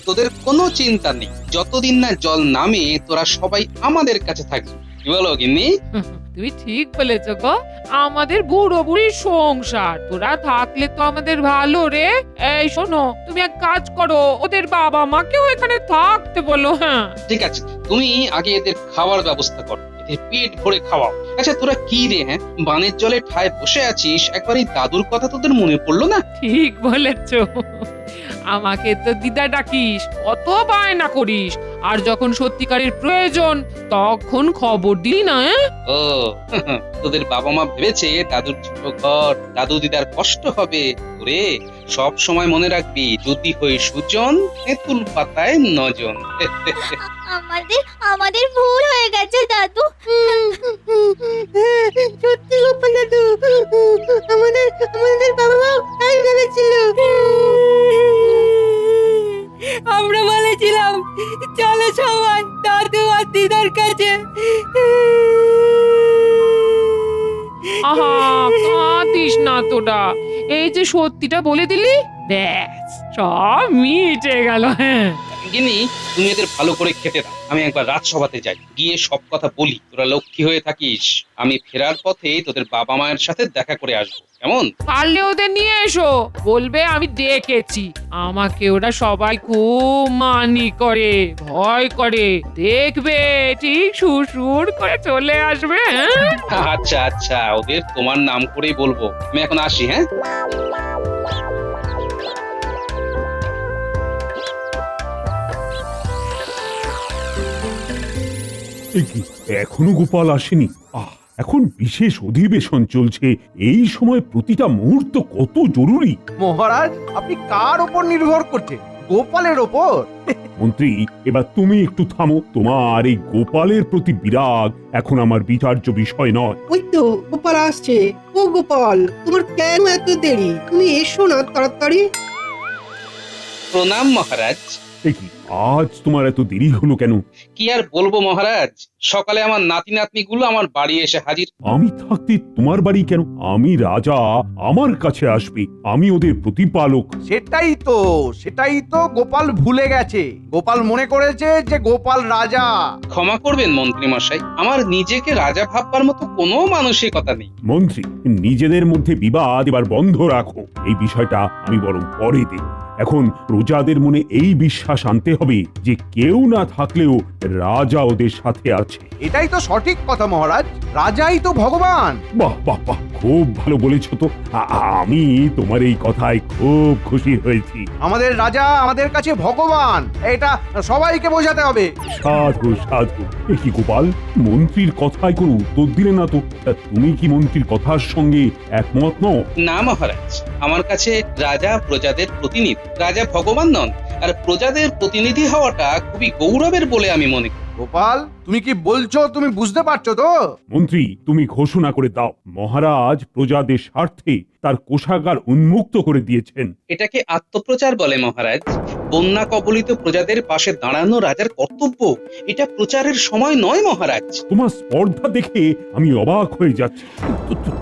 তোদের কোনো চিন্তা নেই, যতদিন না জল নামে তোরা সবাই আমাদের কাছে থাকবি। কি বলো গিন্নি? তুমি ঠিক বলেছ গো, আমাদের বুড়ো বুড়ির সংসার, তোরা থাকলে তো আমাদের ভালো রে। এই শোনো, তুমি এক কাজ করো, ওদের বাবা মাকেও এখানে থাকতে বলো। হ্যাঁ ঠিক আছে, তুমি আগে এদের খাওয়ার ব্যবস্থা করো, এদের পেট ভরে খাওয়াও। আচ্ছা তোরা কি রে, হ্যাঁ বানের জলে ঠায় বসে আছিস, একবার এই দাদুর কথা তোদের মনে পড়লো না? ঠিক বলেছ, আমাকে তো দিদা ডাকিস, কত বায়না করিস, আর যখন সত্যিকারের প্রয়োজন তখন খবর দিই না। ও তোদের বাবা মা ভেবেছে দাদুর ছোট ঘর, দাদু দিদার কষ্ট হবে। ওরে সব সময় মনে রাখবি, যদি হই সুজন, তেঁতুল পাতায় নজন। আমাদের আমাদের ভুল হয়ে গেছে দাদু। সত্যি গোপাল দাদু, আমাদের আমাদের বাবা মা তাই ভেবেছিল। আমরা বলেছিলাম চলো সবাই দাদু আর দিদার কাছে। আহা, কাঁদিস না তোরা, এই যে সত্যিটা বলে দিলি, ব্যাস সব মিটে গেল। হ্যাঁ গিনি তুমি এদের ভালো করে খেতে দাও, আমি একবার রাজসভাতে যাই, গিয়ে সব কথা বলি। তোরা লক্ষ্মী হয়ে থাকিস, আমি ফেরার পথে তোদের বাবা মায়ের সাথে দেখা করে আসবো, কেমন? পারলে ওদের নিয়ে এসো, বলবে আমি দেখেছি। আমাকে ওরা সবাই খুব মানি করে, ভয় করে, দেখবে ঠিক সুর করে চলে আসবে। হ্যাঁ আচ্ছা আচ্ছা, ওদের তোমার নাম করেই বলবো। আমি এখন আসি, হ্যাঁ? এ কি, এখনো গোপাল আসেনি? এখন বিশেষ অধিবেশন চলছে, এই সময় প্রতিটা মুহূর্ত কত জরুরি। মহারাজ, আপনি কার ওপর নির্ভর করছেন? গোপালের ওপর? মন্ত্রী, এবার তুমি একটু থামো। তোমার এই গোপালের প্রতি বিরাগ এখন আমার বিচার্য বিষয় নয়। ওই তো গোপাল আসছে। ও গোপাল, তোমার কেন এত দেরি? তুমি এসো না তাড়াতাড়ি। প্রণাম মহারাজ। এ কি, আজ তোমার এত দেরি হলো কেন? কি আর বলবো মহারাজ, সকালে আমার নাতি নাতনি গুলো আমার বাড়ি এসে হাজির। আমি থাকতে তোমার বাড়ি কেন? আমি রাজা, আমার কাছে আসবে, আমি ওদের প্রতিপালক। সেটাই তো গোপাল ভুলে গেছে। গোপাল মনে করেছে যে গোপাল রাজা। ক্ষমা করবেন মন্ত্রী মশাই, আমার নিজেকে রাজা ভাববার মতো কোনো মানসিকতা নেই। মন্ত্রী, নিজেদের মধ্যে বিবাদ এবার বন্ধ রাখো। এই বিষয়টা আমি বরং পরে দেখব। এখন প্রজাদের মনে এই বিশ্বাস আনতে হবে যে কেউ না থাকলেও রাজা ওদের সাথে আছে। এটাই তো সঠিক কথা মহারাজ, রাজাই তো ভগবান। বাহ বাহ বাহ, খুব ভালো বলেছ তো। আমি তোমার এই কথায় খুব খুশি হয়েছি। আমাদের রাজা আমাদের কাছে ভগবান, এটা সবাইকে বোঝাতে হবে। সাধু সাধু। এ কি গোপাল, মন্ত্রীর কথায় কোনো উত্তর দিলে না তো? তা তুমি কি মন্ত্রীর কথার সঙ্গে একমত নও? না মহারাজ, আমার কাছে রাজা প্রজাদের প্রতিনিধি, রাজা ভগবান নন। আর প্রজাদের প্রতিনিধি হওয়াটা খুবই গৌরবের বলে আমি মনে করি। গোপাল, তুমি কি বলছো তুমি বুঝতে পারছো তো? মন্ত্রী, তুমি ঘোষণা করে দাও, মহারাজ প্রজাদের স্বার্থে তার কোষাগার উন্মুক্ত করে দিয়েছেন। এটাকে আত্মপ্রচার বলে মহারাজ। বন্যা কবলিত প্রজাদের পাশে দাঁড়ানো রাজার কর্তব্য, এটা প্রচারের সময় নয় মহারাজ। তোমার স্পর্ধা দেখে আমি অবাক হয়ে যাচ্ছি।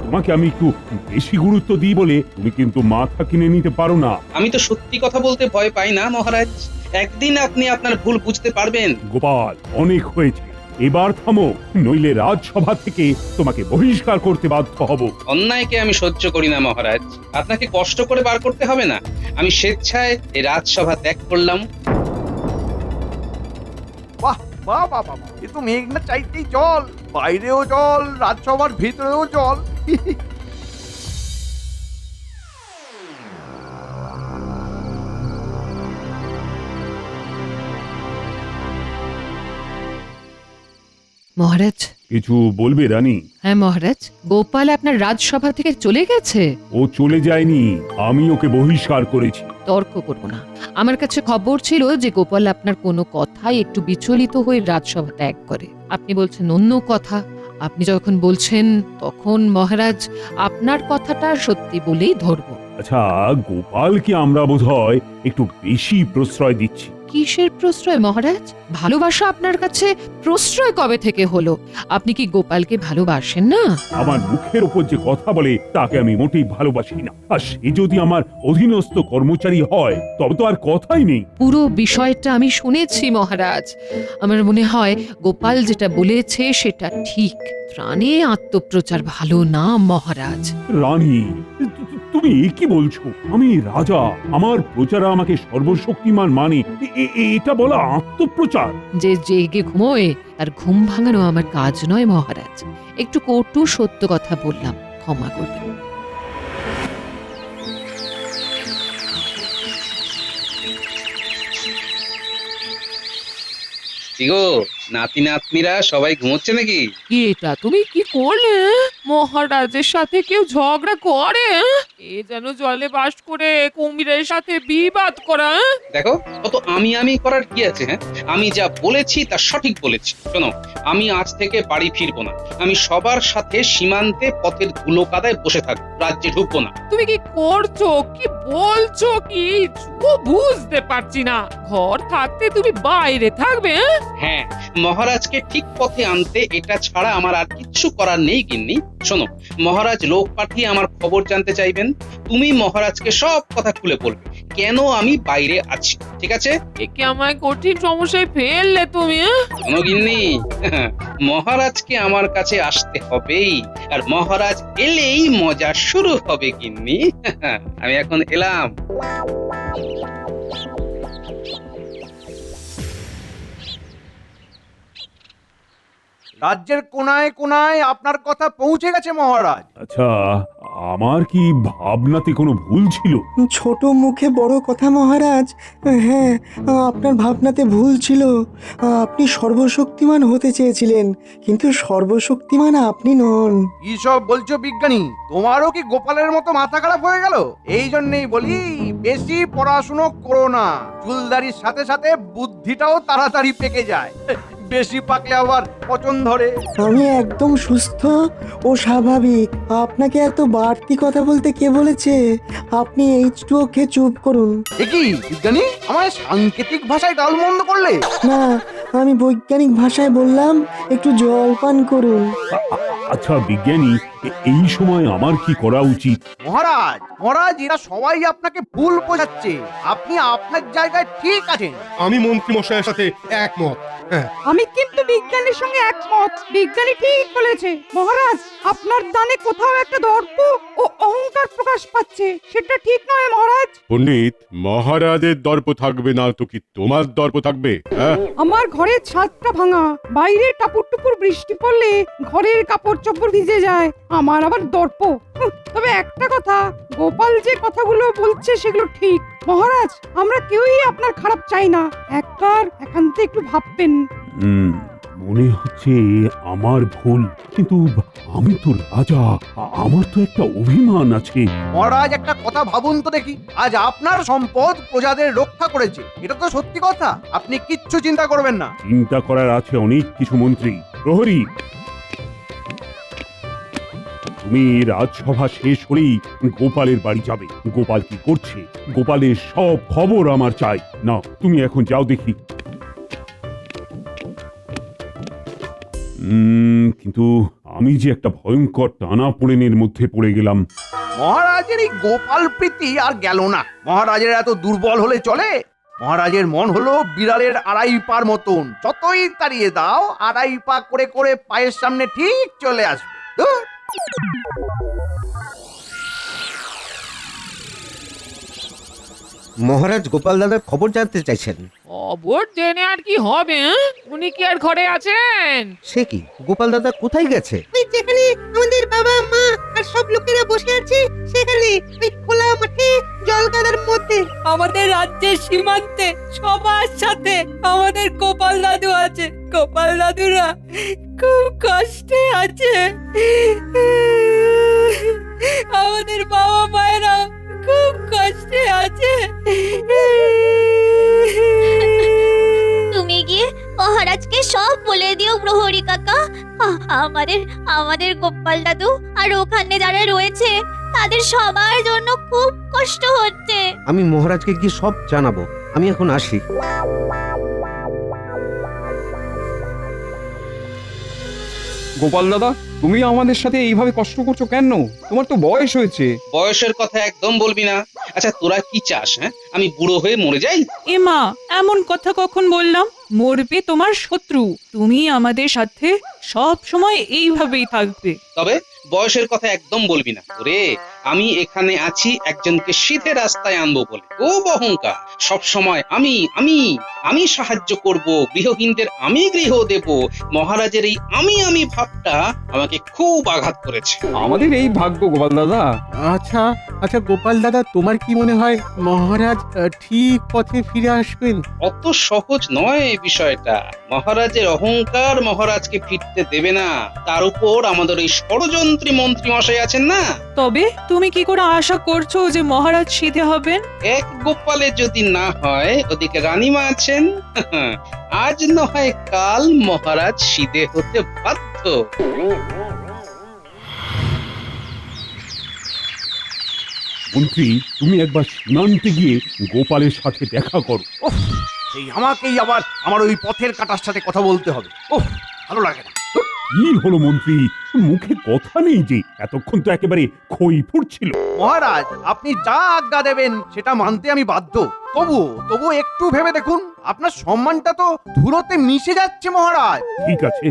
তোমাকে আমি একটু বেশি গুরুত্ব দিই বলে তুমি কিন্তু মাথা কিনে নিতে পারো না। আমি তো সত্যি কথা বলতে ভয় পাই না মহারাজ, একদিন আপনি আপনার ভুল বুঝতে পারবেন। গোপাল, অনেক হয়েছে, এবার থামো, নইলে রাজসভা থেকে তোমাকে বহিষ্কার করতে বাধ্য হব। অন্যায়কে আমি সহ্য করি না মহারাজ, আপনাকে কষ্ট করে বার করতে হবে না। আমি স্বেচ্ছায় এই রাজসভা ত্যাগ করলাম। বাহ বাহ বাহ বাহ, এ তো মেঘ না চাইতেই জল, বাইরেও জল, রাজসভার ভিতরেও জল। মহারাজ। কিছু বলবে রানী? হ্যাঁ মহারাজ, গোপাল আপনার রাজসভা থেকে চলে গেছে। ও চলে যায়নি, আমি ওকে বহিষ্কার করেছি। তর্ক করব না, আমার কাছে খবর ছিল যে গোপাল আপনার কোনো কথায় একটু বিচলিত হয়ে রাজসভা ত্যাগ করে। আপনি বলছেন অন্য কথা, আপনি যখন বলছেন তখন মহারাজ আপনার কথাটা সত্যি বলেই ধরব। আচ্ছা, গোপালকে আমরা বোধহয় একটু বেশি প্রশ্রয় দিচ্ছি। কিসের প্রশ্রয় মহারাজ? ভালোবাসা আপনার কাছে প্রশ্রয় কবে থেকে হলো? আপনি কি গোপালকে ভালোবাসেন না? আমার মুখের ওপর যে কথা বলে তাকে আমি মোটেই ভালোবাসি না, আর সে যদি আমার অধীনস্থ কর্মচারী হয় তবে তো আর কথাই নেই। পুরো বিষয়টা আমি শুনেছি মহারাজ। আমার মনে হয় গোপাল যেটা বলেছে সেটা ঠিক। প্রাণে আত্মপ্রচার ভালো না মহারাজ। রানী, তুমি কি বলছো? আমি রাজা, আমার প্রজারা আমাকে সর্বশক্তিমান মানে এটা বলা আত্মপ্রচার? যে জেগে ঘুমোয় তার ঘুম ভাঙানো আমার কাজ নয় মহারাজ। একটু কটু সত্য কথা বললাম, ক্ষমা করবেন। কি গো, নাতি নাতনিরা সবাই ঘুমোচ্ছে নাকি? এটা তুমি কি করলে? মহারাজের সাথে কেউ ঝগড়া করে? এ যেন জলে বাস করে কুমিরের সাথে বিবাদ করা। দেখো, কত আমি করার কি আছে? হ্যাঁ, আমি যা বলেছি তা সঠিক বলেছি। শোনো, আমি আজ থেকে বাড়ি ফিরবো না। আমি সবার সাথে সীমান্তে পথের ধুলো কাদায় বসে থাকবো, রাজ্যে ঢুকবো না। তুমি কি করছো, কি বলছো, কি বুঝতে পারছি না। ঘর থাকতে তুমি বাইরে থাকবে? হ্যাঁ, মহারাজকে ঠিক পথে আনতে এটা ছাড়া আমার আর কিচ্ছু করার নেই গিন্নি। শোনো, মহারাজ লোক পাঠিয়ে আমার খবর জানতে চাইবেন। তুমি মহারাজকে সব কথা খুলে বলবে কেন আমি বাইরে আছি, ঠিক আছে? একে আমায় কঠিন সমস্যায় ফেললে তুমি। শোনো গিন্নি, মহারাজকে আমার কাছে আসতে হবেই, আর মহারাজ এলেই মজা শুরু হবে গিন্নি। আমি এখন এলাম। রাজ্যের কোনায় কোনায় আপনার কথা পৌঁছে গেছে মহারাজ। আচ্ছা, আমার কি ভাবনাতে কোনো ভুল ছিল? ছোট মুখে বড় কথা মহারাজ। হ্যাঁ, আপনার ভাবনাতে ভুল ছিল। আপনি সর্বশক্তিমান হতে চেয়েছিলেন, কিন্তু সর্বশক্তিমান আপনি নন। কি সব বলছো বিজ্ঞানী? তোমারও কি গোপালের মতো মাথা খারাপ হয়ে গেল? এই জন্যই বলি, বেশি পড়াশুনো করো না। চুলদারির সাথে সাথে বুদ্ধিটাও তাড়াতাড়ি পেকে যায়। বেশি পাকলে আবার পচন ধরে। আমি একদম সুস্থ ও স্বাভাবিক। আপনাকে এত বাড়তি কথা বলতে কে বলেছে? আপনি H2O খেয়ে চুপ করুন। এ কি বিজ্ঞানী, আমার সাংকেতিক ভাষায় গালমন্দ করলে? না, আমি বৈজ্ঞানিক ভাষায় বললাম একটু জল পান করুন। আচ্ছা বিজ্ঞানী, এই সময় আমার কি করা উচিত? মহারাজ মহারাজ, এরা সবাই আপনাকে ভুল বোঝাচ্ছে। আপনি আপনার জায়গায় ঠিক আছেন। আমি মন্ত্রী মশাইয়ের সাথে একমত। আমি কিন্তু বিজ্ঞানীর সঙ্গে একমত। বিজ্ঞানী ঠিক বলেছে মহারাজ, আপনার দানে কোথাও একটা দর্প ও অহংকার প্রকাশ পাচ্ছে। সেটা ঠিক নয় মহারাজ। পণ্ডিত, মহারাজের দর্প থাকবে না তো কি তোমার দর্প থাকবে? আমার ঘরের ছাদটা ভাঙা, বাইরে টাপুর টুপুর বৃষ্টি পড়লে ঘরের কাপড় চোপড় ভিজে যায়, আমার আবার দর্প। তবে একটা কথা, গোপাল যে কথাগুলো বলছে সেগুলো ঠিক। মহারাজ, আমরা কেউই আপনার খারাপ চাই না। একবার একান্তে একটু ভাববেন। মনে হচ্ছে আমার ভুল, কিন্তু আমি তো রাজা, আমার তো একটা অভিমান আছে। মহারাজ, একটা কথা ভাবুন তো দেখি। আজ আপনার সম্পদ প্রজাদের রক্ষা করেছে, এটা তো সত্যি কথা। আপনি কিচ্ছু চিন্তা করবেন না। চিন্তা করার আছে অনেক কিছু মন্ত্রী। প্রহরী, তুমি রাজসভা শেষ হলেই গোপালের বাড়ি যাবে। গোপাল কি করছে, গোপালের সব খবর আমার চাই। না, তুমি এখন যাও দেখি। কিন্তু আমি যে একটা ভয়ঙ্কর টানাপোড়েনের মধ্যে পড়ে গেলাম। মহারাজের এই গোপাল প্রীতি আর গেল না। মহারাজের এত দুর্বল হলে চলে? মহারাজের মন হলো বিড়ালের আড়াই পার মতন। যতই তাড়িয়ে দাও, আড়াই পা করে করে পায়ের সামনে ঠিক চলে আসবে। ধুর। মহারাজ গোপাল দাদার খবর জানতে চাইছেন। খবর জেনে আর কি হবে? উনি কি আর ঘরে আছেন? সে কি, গোপাল দাদা কোথায় গেছে? ওই যেখানে আমাদের বাবা মা আর সব লোকেরা বসে আছে সেখানে, ওই খোলা মাঠে জল কাদার মধ্যে। আমাদের রাজ্যের সীমান্তে সবার সাথে আমাদের গোপাল দাদু আছে। গোপাল দাদুরা খুব কষ্টে আছে। আমাদের বাবা মায়েরা খুব কষ্টে আছে। তুমি গিয়ে মহারাজকে সব বলে দিও প্রহরী কাকা। আমাদের গোপাল দাদু আর ওখানে যারা রয়েছে তাদের সবার জন্য খুব কষ্ট হচ্ছে। আমি মহারাজকে গিয়ে সব জানাবো। আমি এখন আসি। গোপাল দাদা, তুমি আমাদের সাথে এইভাবে কষ্ট করছো কেন? তোমার তো বয়স হয়েছে। বয়সের কথা একদম বলবি না। আচ্ছা তোরা কি চাস? হ্যাঁ, আমি বুড়ো হয়ে মরে যাই? এমা, এমন কথা কখন বললাম? মরবে তোমার শত্রু, তুমি আমাদের সাথে সব সময় এইভাবেই থাকবে। তবে বয়সের কথা একদম বলবি না। ওরে, আমি এখানে আছি একজনকে সিধে রাস্তায় আনবো বলে। খুব অহংকার, সব সময় আমি আমি আমি সাহায্য করব, গৃহহীনদের আমি গৃহ দেব। মহারাজের এই আমি আমি ভাবটা আমাকে খুব আঘাত করেছে। আমাদের এই ভাগ্য গোপাল দাদা। আচ্ছা আচ্ছা গোপাল দাদা, তোমার কি মনে হয় মহারাজ ঠিক পথে ফিরে আসবেন? অত সহজ নয় এই বিষয়টা। মহারাজের অহংকার মহারাজকে ফিরতে দেবে না। তার উপর আমাদের এই ষড়যন্ত্রী মন্ত্রী মশাই আছেন না। তবে তুমি কি করে আশা করছো যে মহারাজ সিধে হবেন? এক গোপালে যদি না হয়, ওদিকে রানীমা আছেন। আজ না হয় কাল মহারাজ সিধে হতে বাধ্য। মন্ত্রী, তুমি একবার সীমান্তে গিয়ে গোপালের সাথে দেখা করো। সেই আমাকেই আবার আমার ওই পথের কাটার সাথে কথা বলতে হবে। ওহ, ভালো লাগে না। কি হলো মন্ত্রী, মুখে কথা নেই যে? এতক্ষণ তো একেবারে খই ফুটছিল। মহারাজ, আপনি যা আজ্ঞা দেবেন সেটা মানতে আমি বাধ্য। তবু একটু ভেবে দেখুন, আপনার সম্মানটা তো ধুলোতে মিশে যাচ্ছে মহারাজ। ঠিক আছে,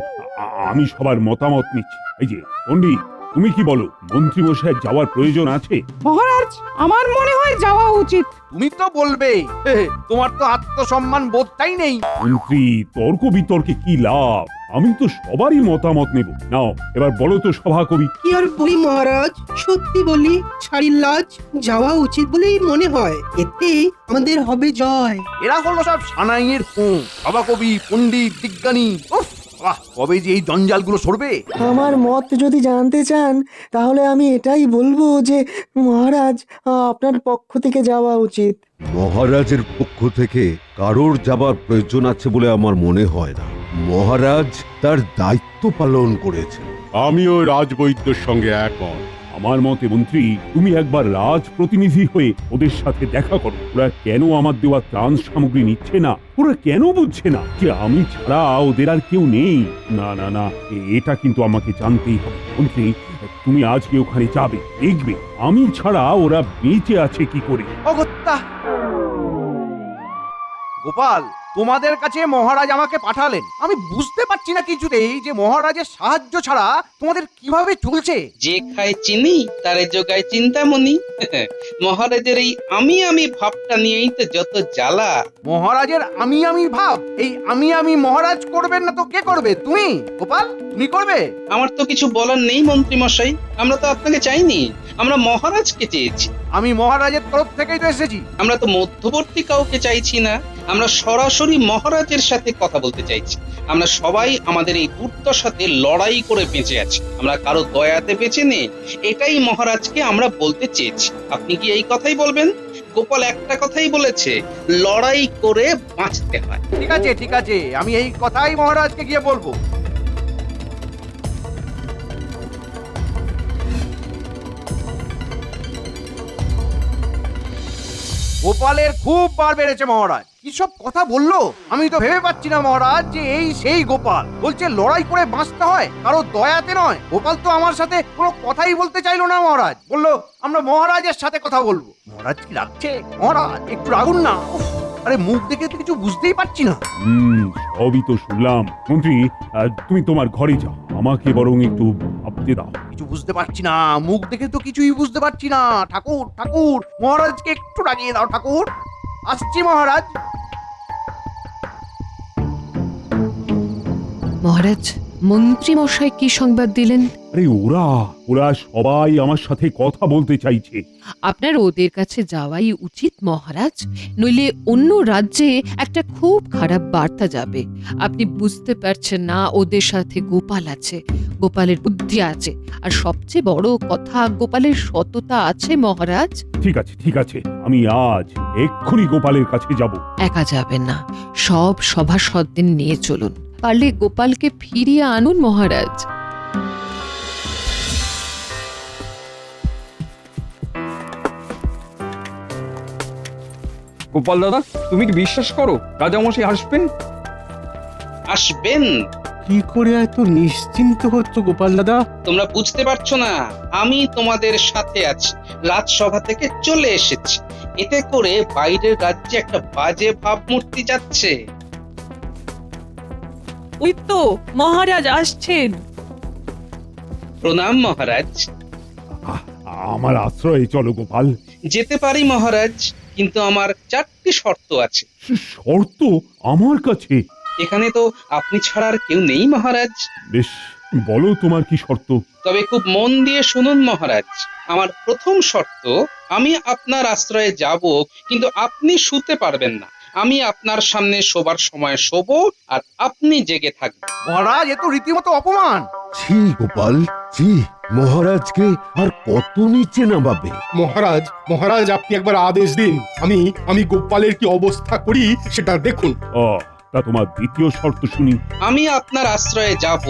আমি সবার মতামত নিচ্ছি। এই যে পণ্ডিত, তুমি কি বলো? মন্ত্রী মশাই যাওয়ার প্রয়োজন আছে? মহারাজ, আমার মনে হয় যাওয়া উচিত। তুমি তো বলবে, তোমার তো আত্মসম্মান বোধটাই নেই। মন্ত্রী, তর্ক বিতর্কে কি লাভ? আমি তো সবারই মতামত নেব। নাও এবার বলো তো সভাকবি। কি আর বলি মহারাজ, সত্যি বলি, ছাড়ির লাজ যাওয়া উচিত বলেই মনে হয়। এতে আমাদের হবে জয়। এরা হলো সব সানাইয়ের সভাকবি, পণ্ডিত, বিজ্ঞানী। উফ, বাহ, কবে যে এই জঞ্জালগুলো সরবে। আমার মত যদি জানতে চান, তাহলে আমি এটাই বলবো যে মহারাজ, আপনার পক্ষ থেকে যাওয়া উচিত। মহারাজের পক্ষ থেকে কারোর যাবার প্রয়োজন আছে বলে আমার মনে হয় না। মহারাজ তার দায়িত্ব পালন করেছেন। আমিও রাজবৈদ্যর সঙ্গে একমত। আমার মতে মন্ত্রী, তুমি একবার রাজ প্রতিনিধি হয়ে ওদের সাথে দেখা করো। ওরা কেন আমার দেওয়া ত্রাণ সামগ্রী নিচ্ছে না? ওরা কেন বুঝছে না যে আমি ছাড়া ওদের আর কেউ নেই? না না না, এটা কিন্তু আমাকে জানতেই হবে। মন্ত্রী, তুমি আজকে ওখানে যাবে, দেখবে আমি ছাড়া ওরা বেঁচে আছে কি করে। অগত্যা গোপাল, তোমাদের কাছে মহারাজ আমাকে পাঠালেন। আমি বুঝতে পারছি না কিছুতেই যে মহারাজের সাহায্য ছাড়া তোমাদের কিভাবে চলছে। যে খায় চিনি তারে যোগায় চিন্তামণি। মহারাজের এই আমি আমি ভাবটা নিয়েই তো যত জ্বালা। মহারাজের আমি আমি ভাব, এই আমি মহারাজ করবেন না তো কে করবে? তুমি গোপাল, তুমি করবে? আমার তো কিছু বলার নেই মন্ত্রী মশাই। আমরা তো আপনাকে চাইনি, আমরা মহারাজকে চেয়েছি। আমি মহারাজের তরফ থেকেই তো এসেছি। আমরা তো মধ্যবর্তী কাউকে চাইছি না, আমরা সরাসরি মহারাজের সাথে কথা বলতে চাইছি। আমরা সবাই আমাদের এই দুর্দশাতে লড়াই করে বেঁচে আছি, আমরা কারো দয়াতে বেঁচে নেই। এটাই মহারাজকে আমরা বলতে চেয়েছি। আপনি কি এই কথাই বলবেন? গোপাল একটা কথাই বলেছে, লড়াই করে বাঁচতে হয়। ঠিক আছে, আমি এই কথাই মহারাজকে গিয়ে বলবো। গোপালের খুব বার বেড়েছে মহারাজ। কি সব কথা বললো, আমি তো ভেবে পাচ্ছি না মহারাজ যে এই সেই গোপাল। বলছে লড়াই করে বাঁচতে হয়, কারো দয়াতে নয়। গোপাল তো আমার সাথে কোনো কথাই বলতে চাইলো না মহারাজ। বললো আমরা মহারাজের সাথে কথা বলবো। মহারাজ কি রাখছে? মহারাজ একটু রাগুন না। আরে মুখ দেখে তো কিছু বুঝতেই পারছি না। সবই তো শুনলাম। মন্ত্রী, তুমি তোমার ঘরে যাও, আমাকে বরং একটু ভাবতে দাও। কিছু বুঝতে পারছি না, মুখ দেখে তো কিছুই বুঝতে পারছি না। ঠাকুর, মহারাজকে একটু রাগিয়ে দাও ঠাকুর। আসছি মহারাজ। মহারাজ, মন্ত্রী মশাই কি সংবাদ দিলেন? আরে ওরা সবাই আমার সাথে কথা বলতে চাইছে। আপনার ওদের কাছে যাওয়াই উচিত মহারাজ, নইলে অন্য রাজ্যে একটা খুব খারাপ বার্তা যাবে। আপনি বুঝতে পারছেন না, ওদের সাথে গোপাল আছে, গোপালের বুদ্ধি আছে, আর সবচেয়ে বড় কথা, গোপালের সততা আছে মহারাজ। ঠিক আছে, আমি আজ এক্ষুনি গোপালের কাছে যাব। একা যাবেন না, সব সভাসদদের নিয়ে চলুন। পারলে গোপালকে ফিরিয়ে আনুন মহারাজ। গোপাল দাদা, তুমি কি বিশ্বাস করো রাজামশাই আসবেন? আসবেন? কি করে এত নিশ্চিন্ত হচ্ছ গোপাল দাদা? তোমরা বুঝতে পারছো না, আমি তোমাদের সাথে আছি, রাজসভা থেকে চলে এসেছি। এতে করে বাইরের রাজ্যে একটা বাজে ভাবমূর্তি যাচ্ছে। ওই তো মহারাজ আসছেন। প্রণাম মহারাজ। আমার আশ্রয়ে চলো গোপাল। যেতে পারি মহারাজ, কিন্তু আমার 4টি শর্ত আছে। শর্ত আমার কাছে? এখানে তো আপনি ছাড়া আর কেউ নেই মহারাজ। বেশ, বলো তোমার কি শর্ত। তবে খুব মন দিয়ে শুনুন মহারাজ। আমার প্রথম শর্ত, আমি আপনার আশ্রয়ে যাব, কিন্তু আপনি শুতে পারবেন না। আমি আপনার সামনে শোবার সময় শোবো, আর আপনি জেগে থাকবেন। মহারাজ, এ তো রীতিমতো অপমান। ছি গোপাল, ছি। মহারাজকে আর কত নিচে নামাবে? মহারাজ, মহারাজ আপনি একবার আদেশ দিন, আমি গোপালের কি অবস্থা করি সেটা দেখুন। তা তোমার দ্বিতীয় শর্ত শুনি। আমি আপনার আশ্রয়ে যাব,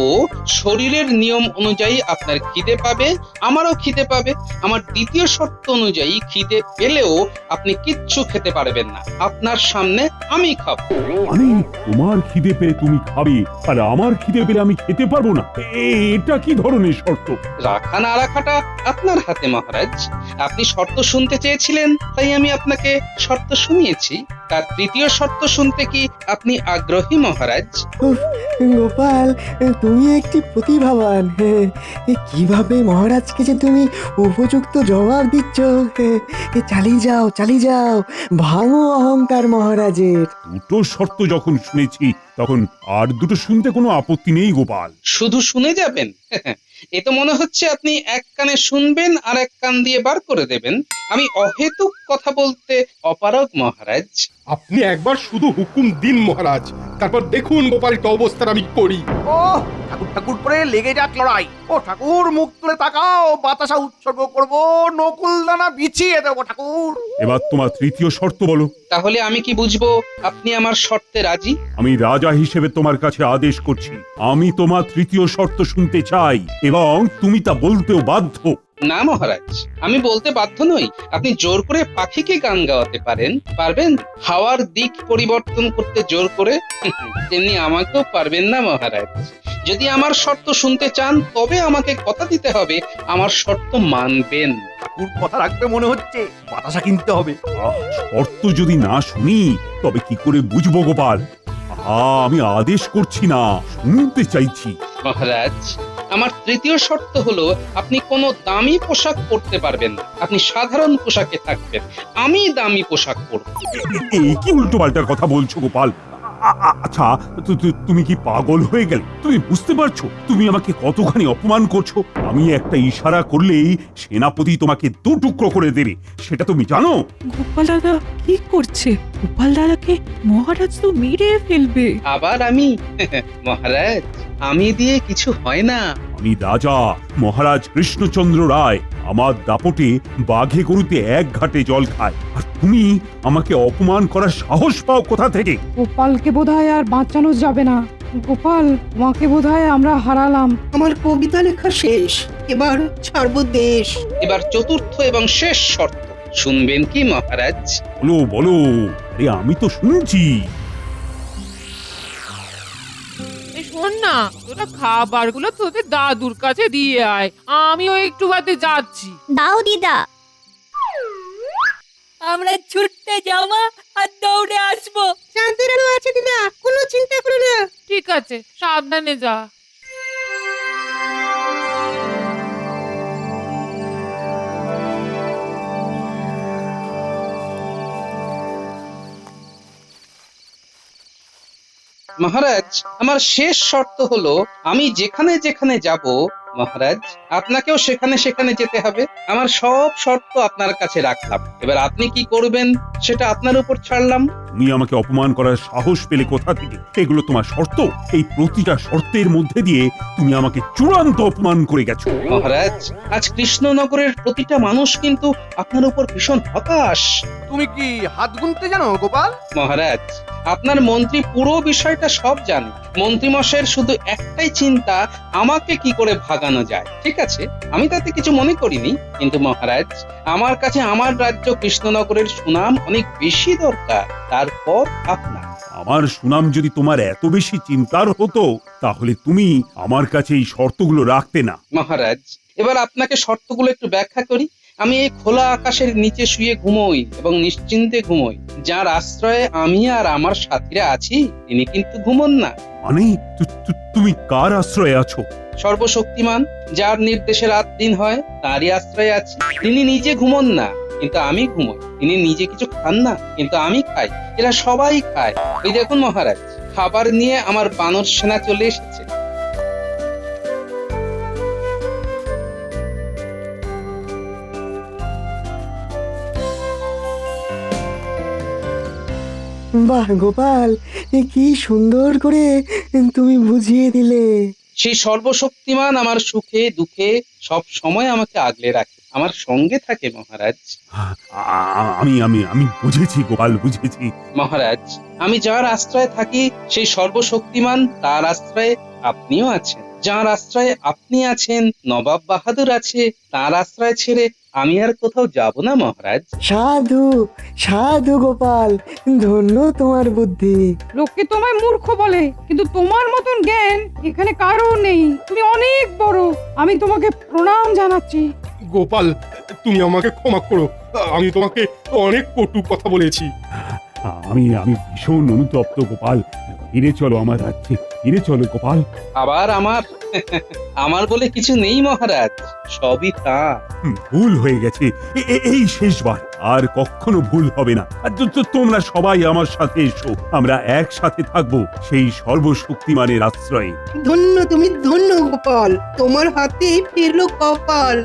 শরীরের নিয়ম অনুযায়ী আপনার খিদে পাবে, আমারও খিদে পাবে। আমার দ্বিতীয় শর্ত অনুযায়ী খিদে পেলেও আপনি কিচ্ছু খেতে পারবেন না, আপনার সামনে আমি খাবো। মানে তোমার খিদে পেলে তুমি খাবে, আর আমার খিদে পেলে আমি খেতে পারবো না? এটা কি ধরনের শর্ত? রাখা না রাখাটা আপনার হাতে মহারাজ। আপনি শর্ত শুনতে চেয়েছিলেন, তাই আমি আপনাকে শর্ত শুনিয়েছি। তার তৃতীয় শর্ত শুনতে কি আপনি আগ্রহী মহারাজ? গোপাল, তুমি একটি প্রতিভাবান। কিভাবে মহারাজকে যে তুমি উপযুক্ত জবাব দিচ্ছ। চালিয়ে যাও, চালিয়ে যাও, ভাঙো অহংকার মহারাজের। দুটো শর্ত যখন শুনেছি, তখন আর দুটো শুনতে কোনো আপত্তি নেই গোপাল। শুধু শুনে যাবেন? এ তো মনে হচ্ছে আপনি এক কানে শুনবেন আর এক কান দিয়ে বার করে দেবেন। আমি অহেতুক কথা বলতে অপারগ মহারাজ। আপনি একবার শুধু হুকুম দিন মহারাজ, তারপর দেখুন গোপাল কি অবস্থার আমি করি। ও ঠাকুর ঠাকুর করে লেগে যাক লড়াই। ও ঠাকুর, মুখ তুলে তাকাও, বাতাসা উৎসর্গ করব, নকুল দানা বিছিয়ে দেবো ঠাকুর। এবার তোমার তৃতীয় শর্ত বলো। তাহলে আমি কি বুঝবো আপনি আমার শর্তে রাজি? আমি রাজা হিসেবে তোমার কাছে আদেশ করছি, আমি তোমার তৃতীয় শর্ত শুনতে চাই, এবং তুমি তা বলতেও বাধ্য। না মহারাজ, আমি বলতে বাধ্য নই। আপনি জোর করে পাখিকে গান গাওয়াতে পারবেন? হাওয়ার দিক পরিবর্তন করতে জোর করে? তেমনি আমাকেও পারবেন না মহারাজ। যদি আমার শর্ত শুনতে চান, তবে আমাকে কথা দিতে হবে আমার শর্ত মানবেন। ঠাকুর কথা রাখবে মনে হচ্ছে, বাতাসা কিনতে হবে। শর্ত যদি না শুনি, তবে কি করে বুঝবো গোপাল? আমি আদেশ করছি না, শুনতে চাইছি। মহারাজ, আমার তৃতীয় শর্ত হলো আপনি কোনো দামি পোশাক পরতে পারবেন না, আপনি সাধারণ পোশাকে থাকবেন। আমি দামি পোশাক পরব। এই কি উল্টো পাল্টার কথা বলছো গোপাল? আচ্ছা, তুমি কি পাগল হয়ে গেলে? তুমি বুঝতে পারছো তুমি আমাকে কতখানি অপমান করছো? আমি একটা ইশারা করলেই সেনাপতি তোমাকে 2 টুকরো করে দেবে, সেটা তুমি জানো? গোপাল দাদা কি করছে? গোপাল দাদাকে মহারাজ তো মেরে ফেলবে। আবার আমি? মহারাজ, আমি দিয়ে কিছু হয় না। আমি রাজা মহারাজ কৃষ্ণচন্দ্র রায়। আমার দাপটে বাঘে গরুতে এক ঘাটে জল খায়, আর তুমি আমাকে অপমান করার সাহস পাও কোথা থেকে? গোপালকে বোধহয় আর বাঁচানো যাবে না। গোপাল, তোমাকে বোধহয় আমরা হারালাম। আমার কবিতা লেখা শেষ, এবার ছাড়বো দেশ। এবার চতুর্থ এবং শেষ শর্ত শুনবেন কি মহারাজ? বলো বলো, আরে আমি তো শুনছি। শোন না, তোরা খাবারগুলো তোদের দাদুর কাছে দিয়ে আয়, আমিও একটু বাদে যাচ্ছি। দাও দিদা। আমরা ছুটতে যাওয়া আর দৌড়ে আসবো। চাঁদের আলো আছে দিদা, কোনো চিন্তা করো না। ঠিক আছে, সাবধানে যা। মহারাজ, আমার শেষ শর্ত হলো আমি যেখানে যেখানে যাব মহারাজ, আপনাকেও সেখানে সেখানে যেতে হবে। আমার সব শর্ত আপনার কাছে রাখলাম, এবার আপনি কি করবেন সেটা আপনার উপর ছাড়লাম। তুমি আমাকে অপমান করার সাহস পেলে কোথা থেকে? এগুলো তোমার শর্ত? এই প্রতিটা শর্তের মধ্যে দিয়ে তুমি আমাকে চূড়ান্ত অপমান করে গেছো। মহারাজ, আজ কৃষ্ণনগরের প্রতিটা মানুষ কিন্তু আপনার উপর ভীষণ হতাশ। তুমি কি হাত গুনতে জানো গোপাল? মহারাজ, আপনার মন্ত্রী পুরো বিষয়টা সব জানে। মন্ত্রী মশাইয়ের শুধু একটাই চিন্তা, আমাকে কি করে ভাগানো যায়। ঠিক আছে, আমি তাতে কিছু মনে করিনি, কিন্তু মহারাজ আমার কাছে আমার রাজ্য কৃষ্ণনগরের সুনাম অনেক বেশি দরকার, তারপর আপনার। আমার সুনাম যদি তোমার এত বেশি চিন্তার হতো তাহলে তুমি আমার কাছে এই শর্তগুলো রাখতে না। মহারাজ, এবার আপনাকে শর্তগুলো একটু ব্যাখ্যা করি। আমি এই খোলা আকাশের নিচে শুয়ে ঘুমোই এবং নিশ্চিন্তে ঘুমোই। যার আশ্রয়ে আমি আর আমার সাথীরা আছি তিনি কিন্তু ঘুমোন না। মানে তুমি কার আশ্রয়ে আছো? সর্বশক্তিমান যার নির্দেশে রাত দিন হয় তারই আশ্রয়ে আছি। তিনি নিজে ঘুমোন না কিন্তু আমি ঘুমোই। তিনি নিজে কিছু খান না কিন্তু আমি খাই। এরা সবাই খায়। ওই দেখুন মহারাজ, খাবার নিয়ে আমার বানর সেনা চলে এসেছে। বাহ গোপাল, কি সুন্দর করে তুমি বুঝিয়ে দিলে। সেই সর্বশক্তিমান আমার সুখে দুঃখে সব সময় আমাকে আগলে রাখে, আমার সঙ্গে থাকে মহারাজ। আমি আমি আমি বুঝেছি গোপাল, বুঝেছি। মহারাজ, আমি যার আশ্রয়ে থাকি সেই সর্বশক্তিমান তার আশ্রয়ে আপনিও আছেন। যার আশ্রয়ে আপনি আছেন, নবাব বাহাদুর আছে, তার আশ্রয় ছেড়ে আমি আর কোথাও যাব না মহারাজ। সাধু সাধু গোপাল, ধন্য তোমার বুদ্ধি। লোকে তোমায় মূর্খ বলে, কিন্তু তোমার মতন জ্ঞান এখানে কারো নেই। তুমি অনেক বড়, আমি তোমাকে প্রণাম জানাচ্ছি। গোপাল, তুমি আমাকে ক্ষমা করো, আমি তোমাকে অনেক কটু কথা বলেছি। আমি আমি ভীষণ অনুতপ্ত গোপাল। ফিরে চলো আমার রাজ্যে, ফিরে চলো গোপাল। আবার আমার আমার বলে কিছু নেই মহারাজ, সবই তা। ভুল হয়ে গেছে, এই শেষবার, আর কখনো ভুল হবে না। আর তোমরা সবাই আমার সাথে এসো, আমরা একসাথে থাকবো সেই সর্বশক্তিমানের আশ্রয়ে। ধন্য তুমি, ধন্য গোপাল, তোমার হাতে ফিরলো কপাল।